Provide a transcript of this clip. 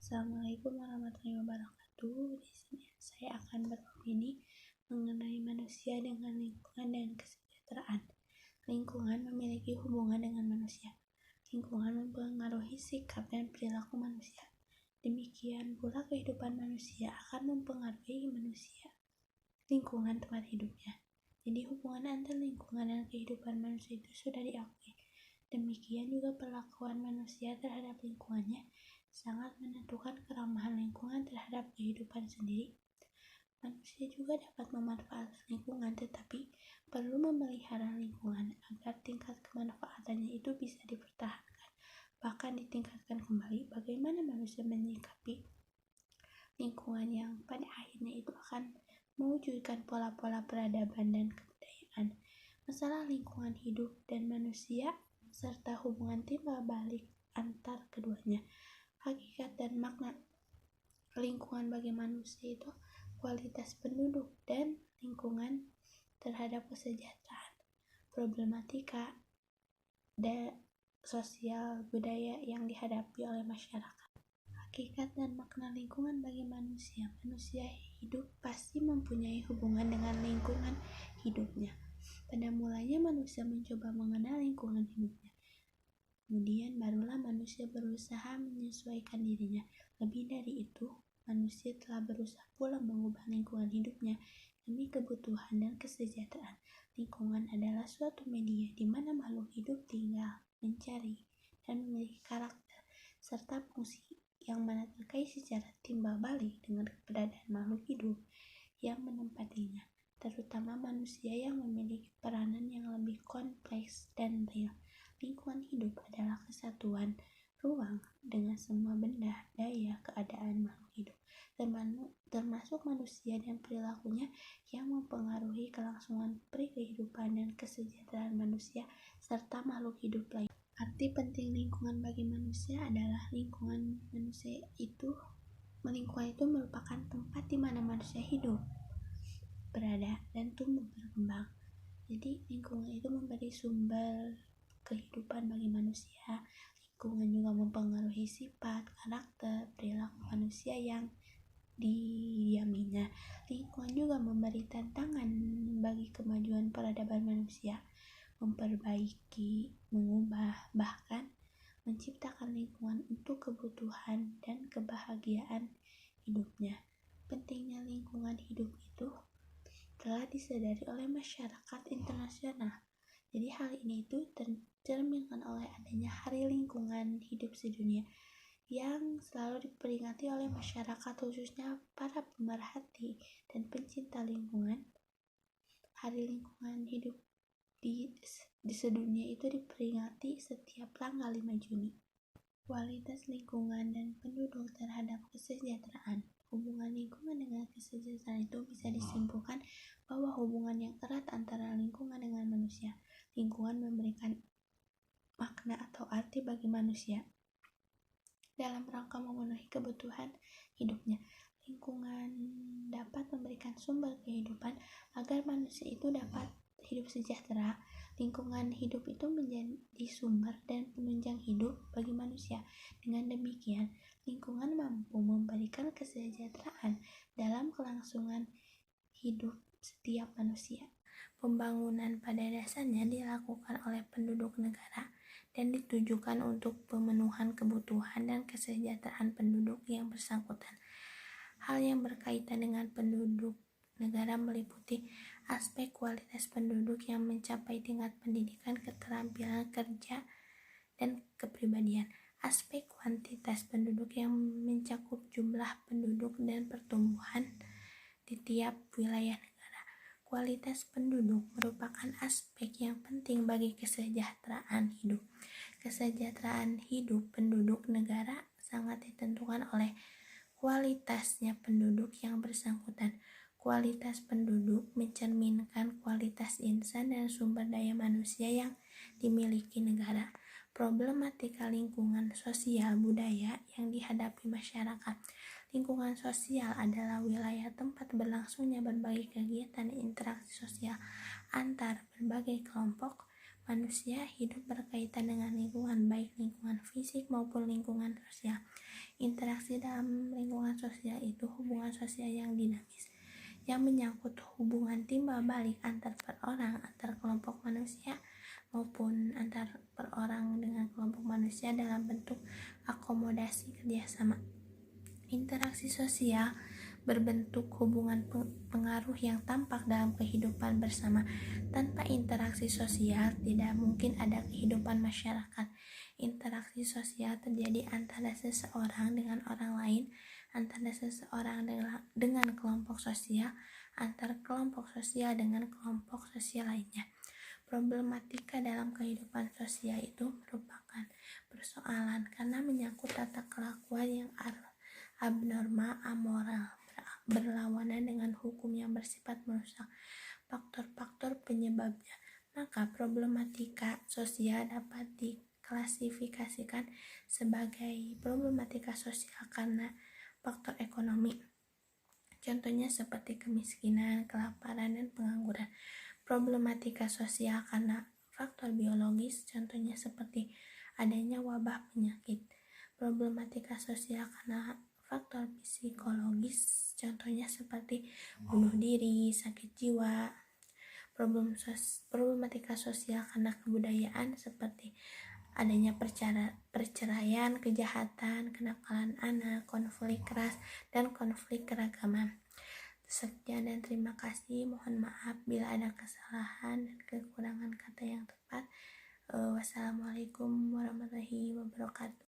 Assalamualaikum warahmatullahi wabarakatuh. Di sini saya akan beropini mengenai manusia dengan lingkungan dan kesejahteraan. Lingkungan memiliki hubungan dengan manusia. Lingkungan mempengaruhi sikap dan perilaku manusia. Demikian pula kehidupan manusia akan mempengaruhi manusia. Lingkungan tempat hidupnya. Jadi hubungan antara lingkungan dan kehidupan manusia itu sudah diakui. Demikian juga perlakuan manusia terhadap lingkungannya sangat menentukan keramahan lingkungan terhadap kehidupan sendiri. Manusia juga dapat memanfaatkan lingkungan, tetapi perlu memelihara lingkungan agar tingkat kemanfaatannya itu bisa dipertahankan, bahkan ditingkatkan kembali. Bagaimana manusia menyikapi lingkungan yang pada akhirnya itu akan mewujudkan pola-pola peradaban dan kebudayaan. Masalah lingkungan hidup dan manusia serta hubungan timbal balik antar keduanya. Hakikat dan makna lingkungan bagi manusia itu kualitas penduduk dan lingkungan terhadap kesejahteraan, problematika sosial budaya yang dihadapi oleh masyarakat. Hakikat dan makna lingkungan bagi manusia. Manusia hidup pasti mempunyai hubungan dengan lingkungan hidupnya. Pada mulanya manusia mencoba mengenal lingkungan hidupnya. Kemudian barulah manusia berusaha menyesuaikan dirinya. Lebih dari itu, manusia telah berusaha pula mengubah lingkungan hidupnya demi kebutuhan dan kesejahteraan. Lingkungan adalah suatu media di mana makhluk hidup tinggal, mencari, dan memiliki karakter, serta fungsi yang mana terkait secara timbal balik dengan keberadaan makhluk hidup yang menempatinya, terutama manusia yang memiliki peranan yang lebih kompleks dan real. Lingkungan hidup adalah kesatuan ruang dengan semua benda, daya, keadaan makhluk hidup, termasuk manusia dan perilakunya yang mempengaruhi kelangsungan kehidupan dan kesejahteraan manusia serta makhluk hidup lain. Arti penting lingkungan bagi manusia adalah lingkungan itu merupakan tempat di mana manusia hidup, berada, dan tumbuh berkembang. Jadi lingkungan itu memberi sumber kehidupan bagi manusia. Lingkungan juga mempengaruhi sifat, karakter, perilaku manusia yang didiaminya. Lingkungan juga memberi tantangan bagi kemajuan peradaban manusia, memperbaiki, mengubah, bahkan menciptakan lingkungan untuk kebutuhan dan kebahagiaan hidupnya. Pentingnya lingkungan hidup itu telah disadari oleh masyarakat internasional. Jadi hal ini itu tercerminkan oleh adanya Hari Lingkungan Hidup Sedunia yang selalu diperingati oleh masyarakat, khususnya para pemerhati dan pencinta lingkungan. Hari Lingkungan Hidup di sedunia itu diperingati setiap tanggal 5 Juni. Kualitas lingkungan dan penduduk terhadap kesejahteraan. Hubungan lingkungan dengan kesejahteraan itu bisa disimpulkan bahwa hubungan yang erat antara lingkungan dengan manusia. Lingkungan memberikan makna atau arti bagi manusia dalam rangka memenuhi kebutuhan hidupnya. Lingkungan dapat memberikan sumber kehidupan agar manusia itu dapat hidup sejahtera. Lingkungan hidup itu menjadi sumber dan penunjang hidup bagi manusia. Dengan demikian, lingkungan mampu memberikan kesejahteraan dalam kelangsungan hidup setiap manusia. Pembangunan pada dasarnya dilakukan oleh penduduk negara dan ditujukan untuk pemenuhan kebutuhan dan kesejahteraan penduduk yang bersangkutan. Hal yang berkaitan dengan penduduk negara meliputi aspek kualitas penduduk yang mencapai tingkat pendidikan, keterampilan kerja, dan kepribadian. Aspek kuantitas penduduk yang mencakup jumlah penduduk dan pertumbuhan di tiap wilayah negara. Kualitas penduduk merupakan aspek yang penting bagi kesejahteraan hidup. Kesejahteraan hidup penduduk negara sangat ditentukan oleh kualitasnya penduduk yang bersangkutan. Kualitas penduduk mencerminkan kualitas insan dan sumber daya manusia yang dimiliki negara. Problematika lingkungan sosial budaya yang dihadapi masyarakat. Lingkungan sosial adalah wilayah tempat berlangsungnya berbagai kegiatan interaksi sosial antar berbagai kelompok Manusia hidup berkaitan dengan lingkungan, baik lingkungan fisik maupun lingkungan sosial. Interaksi dalam lingkungan sosial itu hubungan sosial yang dinamis, yang menyangkut hubungan timbal balik antar perorang, antar kelompok manusia, maupun antar perorang dengan kelompok manusia dalam bentuk akomodasi kerjasama. Interaksi sosial berbentuk hubungan pengaruh yang tampak dalam kehidupan bersama. Tanpa interaksi sosial, tidak mungkin ada kehidupan masyarakat. Interaksi sosial terjadi antara seseorang dengan orang lain, antara seseorang dengan kelompok sosial, antar kelompok sosial dengan kelompok sosial lainnya. Problematika dalam kehidupan sosial itu merupakan persoalan karena menyangkut tata kelakuan yang abnormal, amoral, berlawanan dengan hukum yang bersifat merusak, faktor-faktor penyebabnya. Maka problematika sosial dapat diklasifikasikan sebagai problematika sosial karena faktor ekonomi. Contohnya seperti kemiskinan, kelaparan, dan pengangguran. Problematika sosial karena faktor biologis, contohnya seperti adanya wabah penyakit. Problematika sosial karena faktor psikologis, contohnya seperti bunuh diri, sakit jiwa. Problematika sosial karena kebudayaan seperti adanya perceraian, kejahatan, kenakalan anak, konflik ras, dan konflik keragaman. Sekian dan terima kasih. Mohon maaf bila ada kesalahan dan kekurangan kata yang tepat. Wassalamualaikum warahmatullahi wabarakatuh.